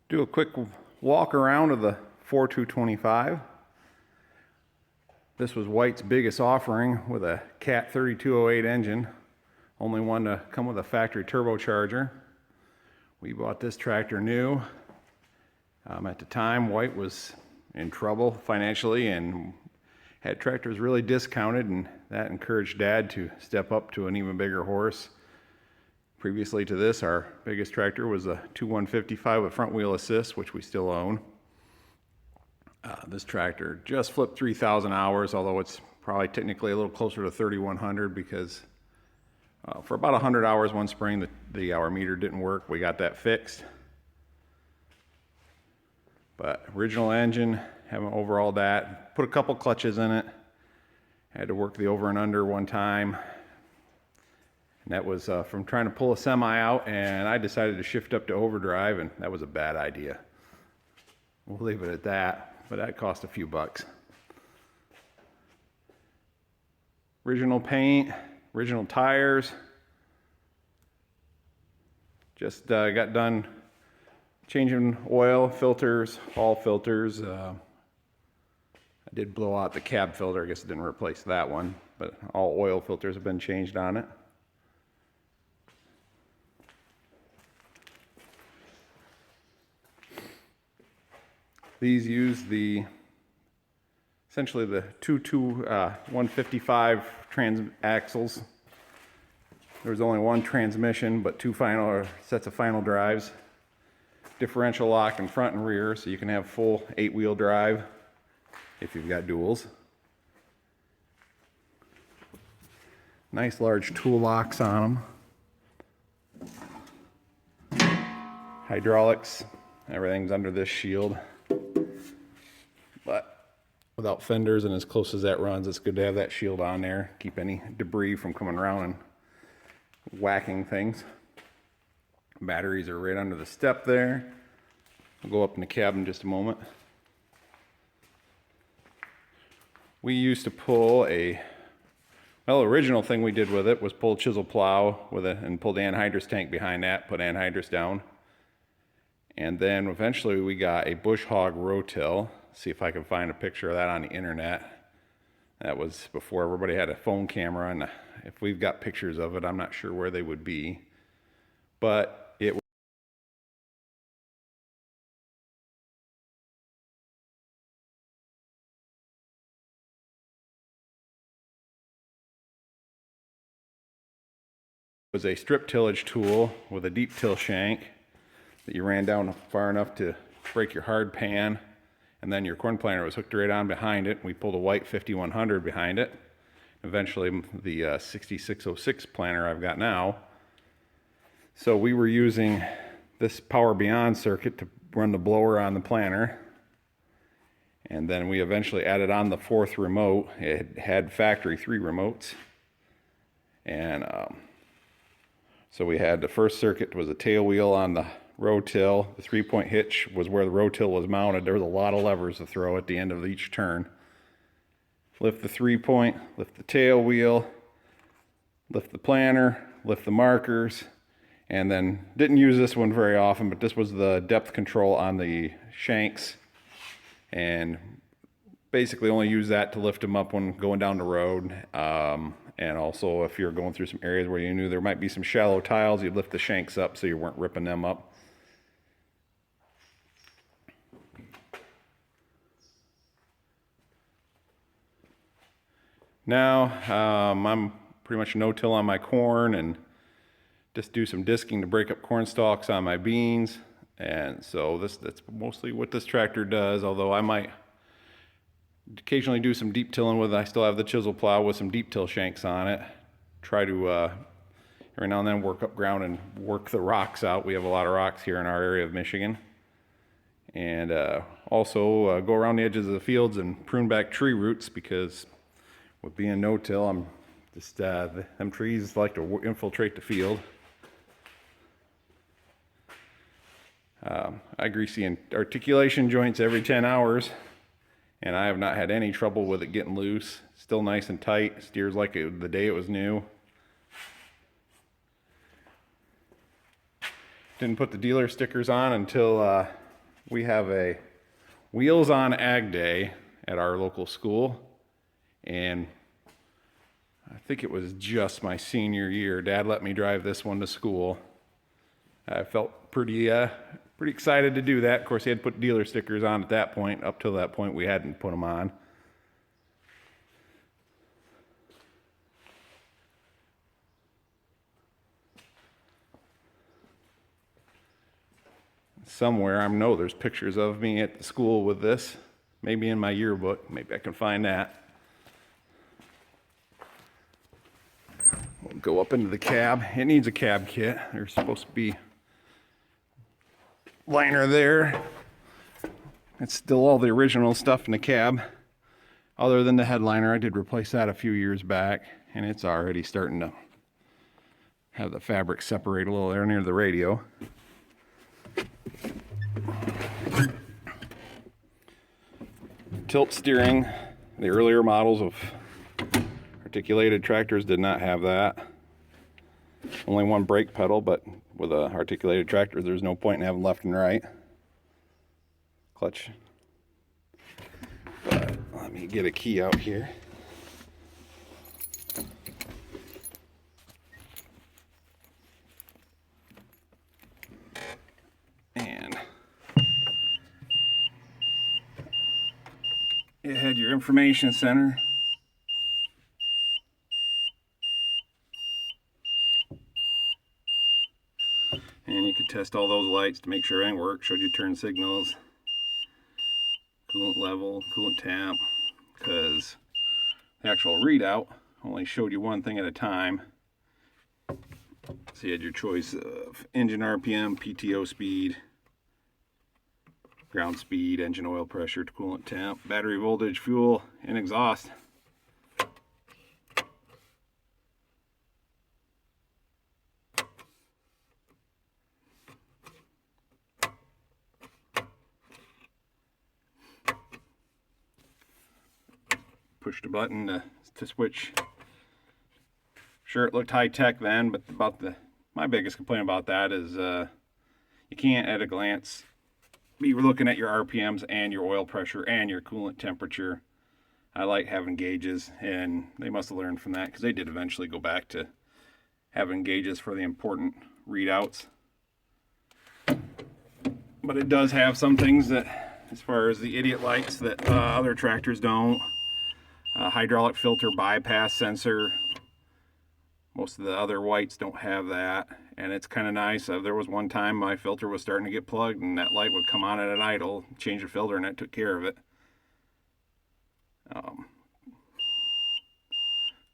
Do a quick walk around of the 4225. This was White's biggest offering with a Cat 3208 engine. Only one to come with a factory turbocharger. We bought this tractor new. At the time, White was in trouble financially and had tractors really discounted, and that encouraged Dad to step up to an even bigger horse. Previously to this, our biggest tractor was a 2155 with front wheel assist, which we still own. This tractor just flipped 3,000 hours, although it's probably technically a little closer to 3,100 because for about 100 hours one spring, the hour meter didn't work. We got that fixed. But original engine, haven't overhauled that. Put a couple clutches in it. Had to work the over and under one time. And that was from trying to pull a semi out, and I decided to shift up to overdrive, and that was a bad idea. We'll leave it at that, but that cost a few bucks. Original paint, original tires. Just got done changing oil, filters, all filters. I did blow out the cab filter. I guess it didn't replace that one, but all oil filters have been changed on it. These use essentially the 155 trans axles. There was only one transmission, but two sets of final drives. Differential lock in front and rear, so you can have full 8-wheel drive if you've got duals. Nice large tool locks on them. Hydraulics, everything's under this shield. But without fenders and as close as that runs, it's good to have that shield on there. Keep any debris from coming around and whacking things. Batteries are right under the step there. We'll go up in the cab in just a moment. We used to pull the original thing we did with it was pull a chisel plow with it and pull the anhydrous tank behind that, put anhydrous down. And then eventually we got a bush hog rotill. See if I can find a picture of that on the internet. That was before everybody had a phone camera, and if we've got pictures of it, I'm not sure where they would be. But it was a strip tillage tool with a deep till shank that you ran down far enough to break your hard pan, and then your corn planter was hooked right on behind it. We pulled a White 5100 behind it. Eventually the 6606 planter I've got now. So we were using this Power Beyond circuit to run the blower on the planter, and then we eventually added on the fourth remote. It had factory 3 remotes, and so we had the first circuit was a tail wheel on the rotill. The 3-point hitch was where the rotill was mounted. There was a lot of levers to throw at the end of each turn. Lift the 3-point, lift the tail wheel, lift the planter, lift the markers, and then didn't use this one very often, but this was the depth control on the shanks, and basically only use that to lift them up when going down the road. And also if you're going through some areas where you knew there might be some shallow tiles, you'd lift the shanks up so you weren't ripping them up. Now, I'm pretty much no-till on my corn and just do some disking to break up corn stalks on my beans. And so that's mostly what this tractor does, although I might occasionally do some deep tilling with it. I still have the chisel plow with some deep till shanks on it. Try to every now and then work up ground and work the rocks out. We have a lot of rocks here in our area of Michigan. And also go around the edges of the fields and prune back tree roots, because with being no-till, I'm just, them trees like to infiltrate the field. I grease the articulation joints every 10 hours, and I have not had any trouble with it getting loose. Still nice and tight, steers like the day it was new. Didn't put the dealer stickers on until We have a Wheels on Ag Day at our local school, and I think it was just my senior year. Dad let me drive this one to school. I felt pretty excited to do that. Of course, he had put dealer stickers on at that point. Up till that point, we hadn't put them on. Somewhere, I know there's pictures of me at the school with this. Maybe in my yearbook. Maybe I can find that. We'll go up into the cab. It needs a cab kit. There's supposed to be liner there. It's still all the original stuff in the cab. Other than the headliner, I did replace that a few years back, and it's already starting to have the fabric separate a little there near the radio. Tilt steering. The earlier models of articulated tractors did not have that. Only one brake pedal, but with a articulated tractor, there's no point in having left and right. Clutch. But let me get a key out here. And it had your information center. And you could test all those lights to make sure everything worked. Showed you turn signals, coolant level, coolant temp, because the actual readout only showed you one thing at a time. So you had your choice of engine RPM, PTO speed, ground speed, engine oil pressure, coolant temp, battery voltage, fuel, and exhaust. Pushed a button to switch. Sure, it looked high tech then, but my biggest complaint about that is you can't at a glance be looking at your RPMs and your oil pressure and your coolant temperature. I like having gauges, and they must have learned from that, because they did eventually go back to having gauges for the important readouts. But it does have some things that, as far as the idiot lights, that other tractors don't. Hydraulic filter bypass sensor. Most of the other whites don't have that, and it's kind of nice. There was one time my filter was starting to get plugged, and that light would come on at an idle, change the filter, and it took care of it.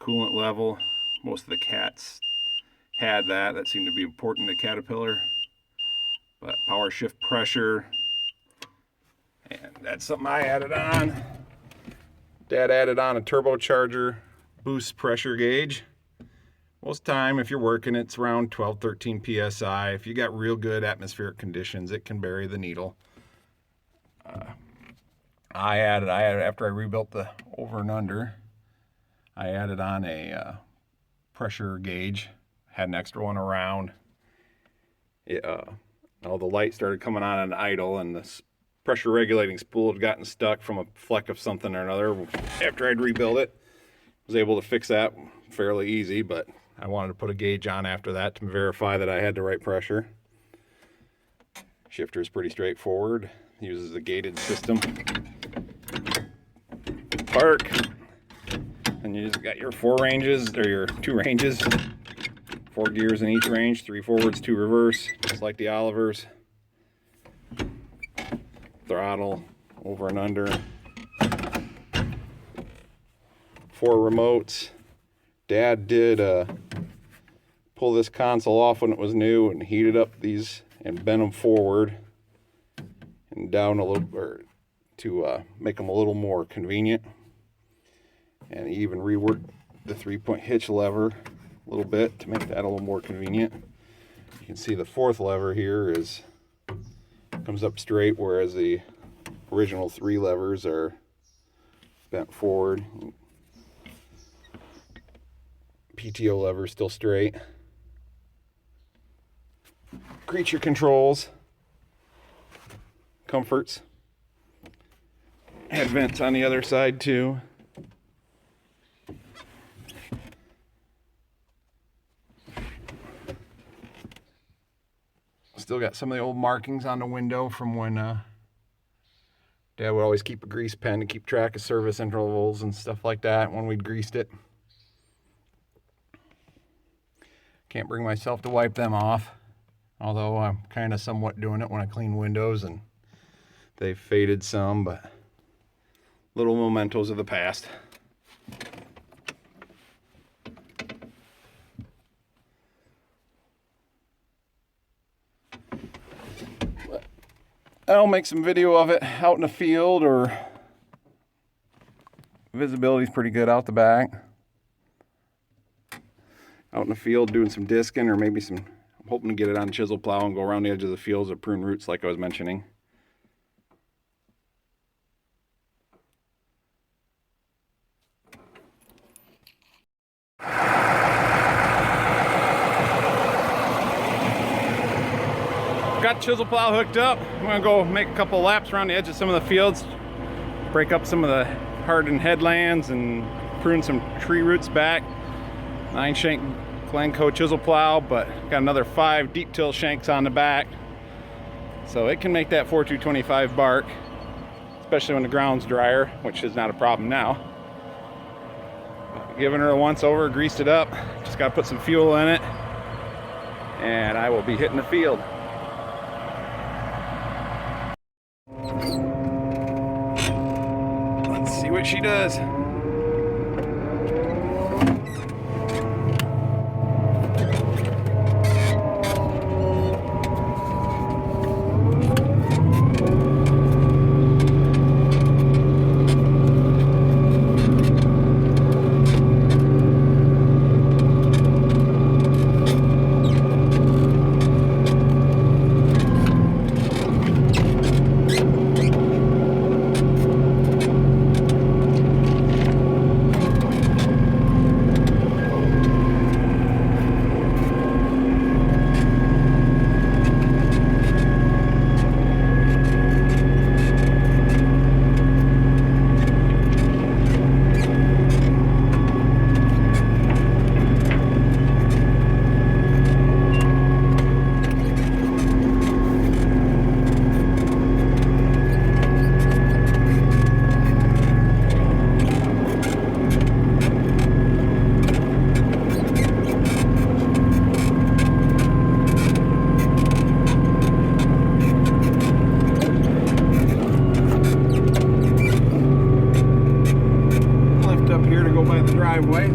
Coolant level. Most of the cats had that. That seemed to be important to Caterpillar. But power shift pressure, and that's something I added on. Dad added on a turbocharger boost pressure gauge. Most time, if you're working, it's around 12, 13 psi. If you got real good atmospheric conditions, it can bury the needle. I added after I rebuilt the over and under, I added on a pressure gauge. Had an extra one around. All the light started coming on an idle, and the pressure regulating spool had gotten stuck from a fleck of something or another. After I'd rebuilt it, was able to fix that fairly easy, but I wanted to put a gauge on after that to verify that I had the right pressure. Shifter is pretty straightforward. Uses a gated system. Park. And you just got your 4 ranges, or your 2 ranges. 4 gears in each range, 3 forwards, 2 reverse, just like the Olivers. Throttle, over and under. 4 remotes. Dad did pull this console off when it was new and heated up these and bent them forward and down a little, or to make them a little more convenient. And he even reworked the 3-point hitch lever a little bit to make that a little more convenient. You can see the 4th lever here comes up straight, whereas the original 3 levers are bent forward. PTO lever still straight. Creature controls. comforts. Had vents on the other side too. Still got some of the old markings on the window from when Dad would always keep a grease pen to keep track of service intervals and stuff like that when we'd greased it. Can't bring myself to wipe them off, although I'm kind of somewhat doing it when I clean windows, and they've faded some, but little mementos of the past. I'll make some video of it out in the field, or visibility's pretty good out the back. Out in the field doing some disking, or maybe some, I'm hoping to get it on chisel plow and go around the edge of the fields of prune roots like I was mentioning. Got chisel plow hooked up. I'm gonna go make a couple laps around the edge of some of the fields, break up some of the hardened headlands and prune some tree roots back. 9-shank Glencoe chisel plow, but got another 5 deep till shanks on the back, so it can make that 4225 bark, especially when the ground's drier, which is not a problem now. Giving her a once over, greased it up, just got to put some fuel in it, and I will be hitting the field. Let's see what she does. Driveway.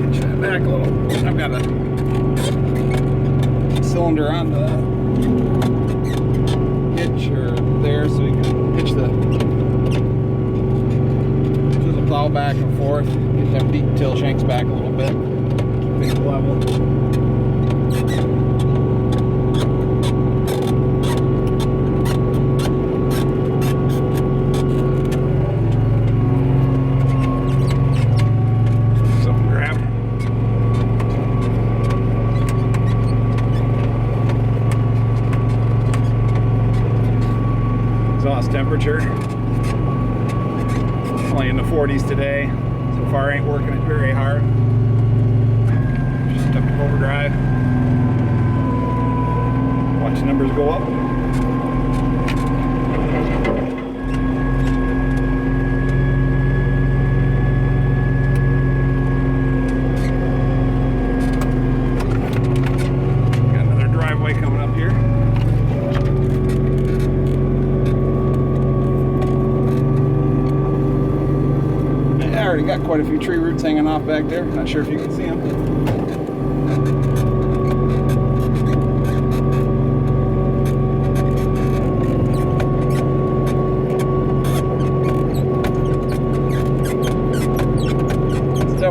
Pitch that back a little. I've got a cylinder on the hitch or there, so you can hitch the plow back and forth, get them deep till shanks back a little bit, keep it level. Exhaust temperature only in the 40s today. So far ain't working it very hard. Just stuck to overdrive. Watch the numbers go up. Got another driveway coming up here. I already got quite a few tree roots hanging off back there. Not sure if you can see them.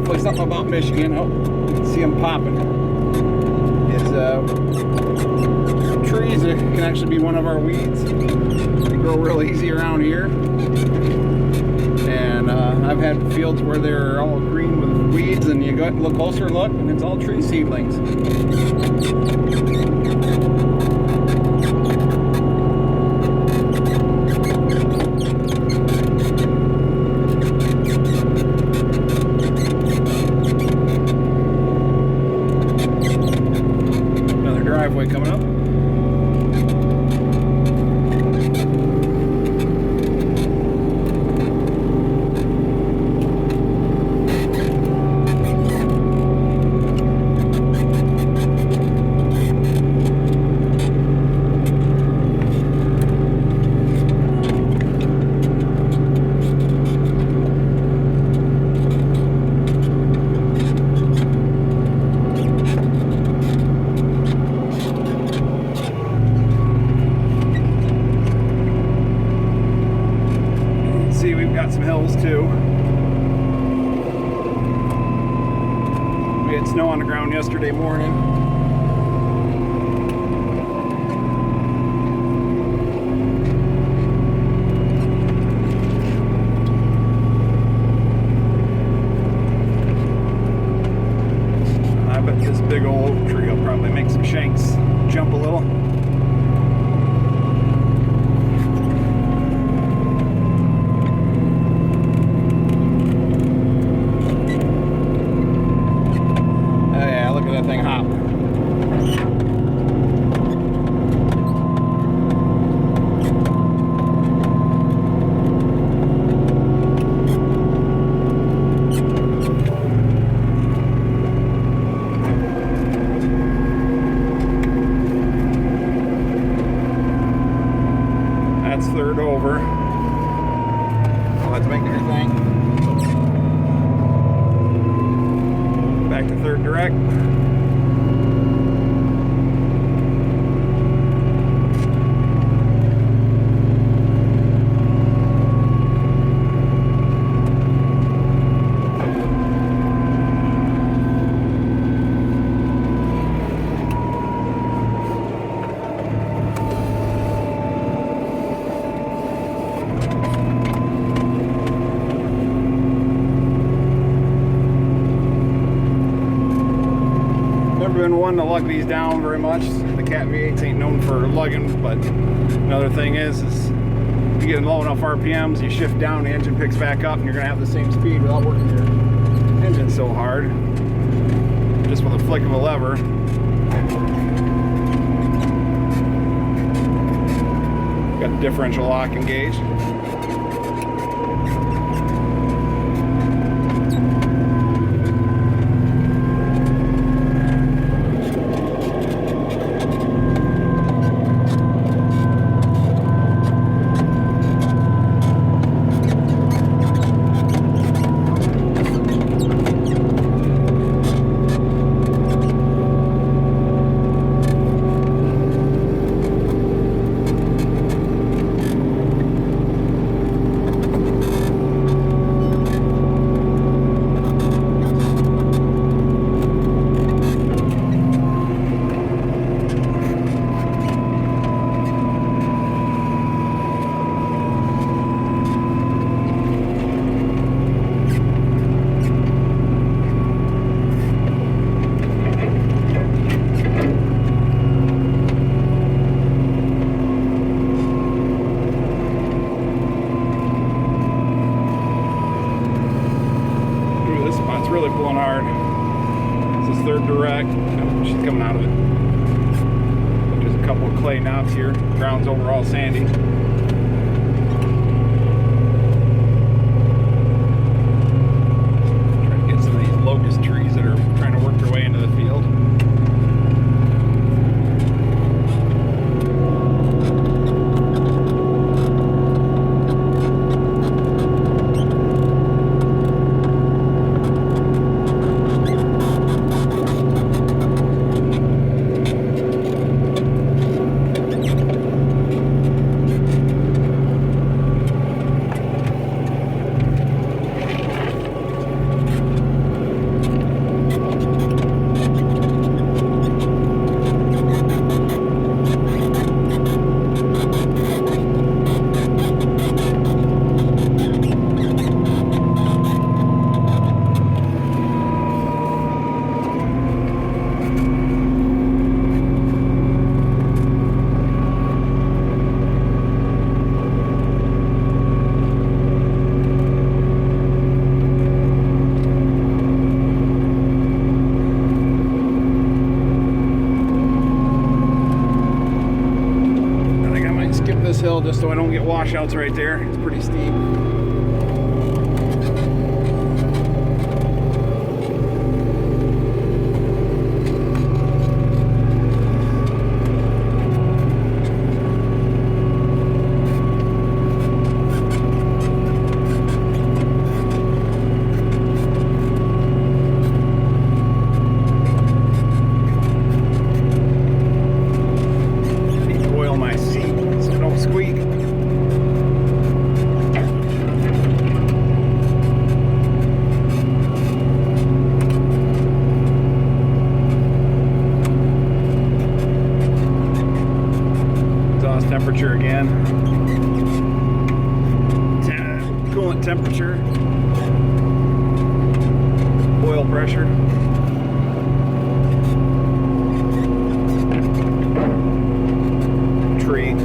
definitely something about Michigan. Oh, you can see them popping. Is trees can actually be one of our weeds. They grow real easy around here. And I've had fields where they're all green with weeds, and you go look closer and look, and it's all tree seedlings. Another driveway coming up. Some hills too. We had snow on the ground yesterday morning. I bet this big old oak tree will probably make some shanks jump a little. Third over. So let's make everything back to third direct. Been one to lug these down very much. The Cat V8s ain't known for lugging, but another thing is you get low enough RPMs, you shift down, the engine picks back up, and you're gonna have the same speed without working your engine so hard, just with a flick of a lever. Got the differential lock engaged. Really pulling hard. This is third direct. Oh, she's coming out of it. There's a couple of clay knobs here. Ground's overall sandy. Trying to get some of these locust trees that are trying to work their way into the field. just so I don't get washouts right there. It's pretty steep. Temperature again. Coolant temperature. Oil pressure. Tree.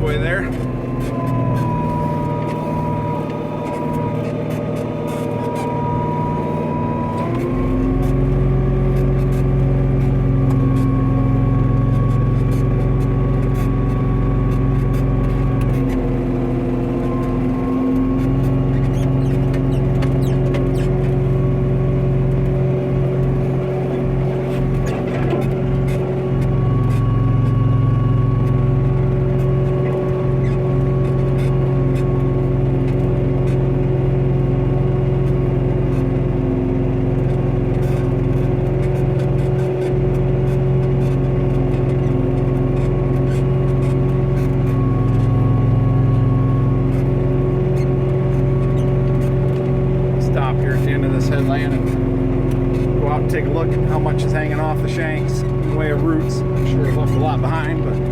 There. Headland and go out and take a look at how much is hanging off the shanks in the way of roots. I'm sure I've left a lot behind, but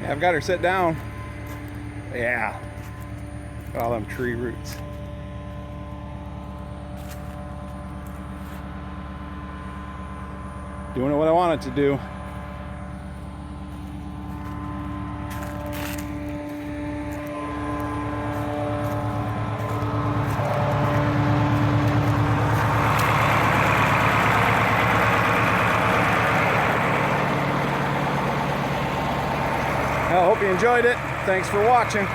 I've got her set down. Yeah. All them tree roots. Doing what I want it to do. I hope you enjoyed it. Thanks for watching.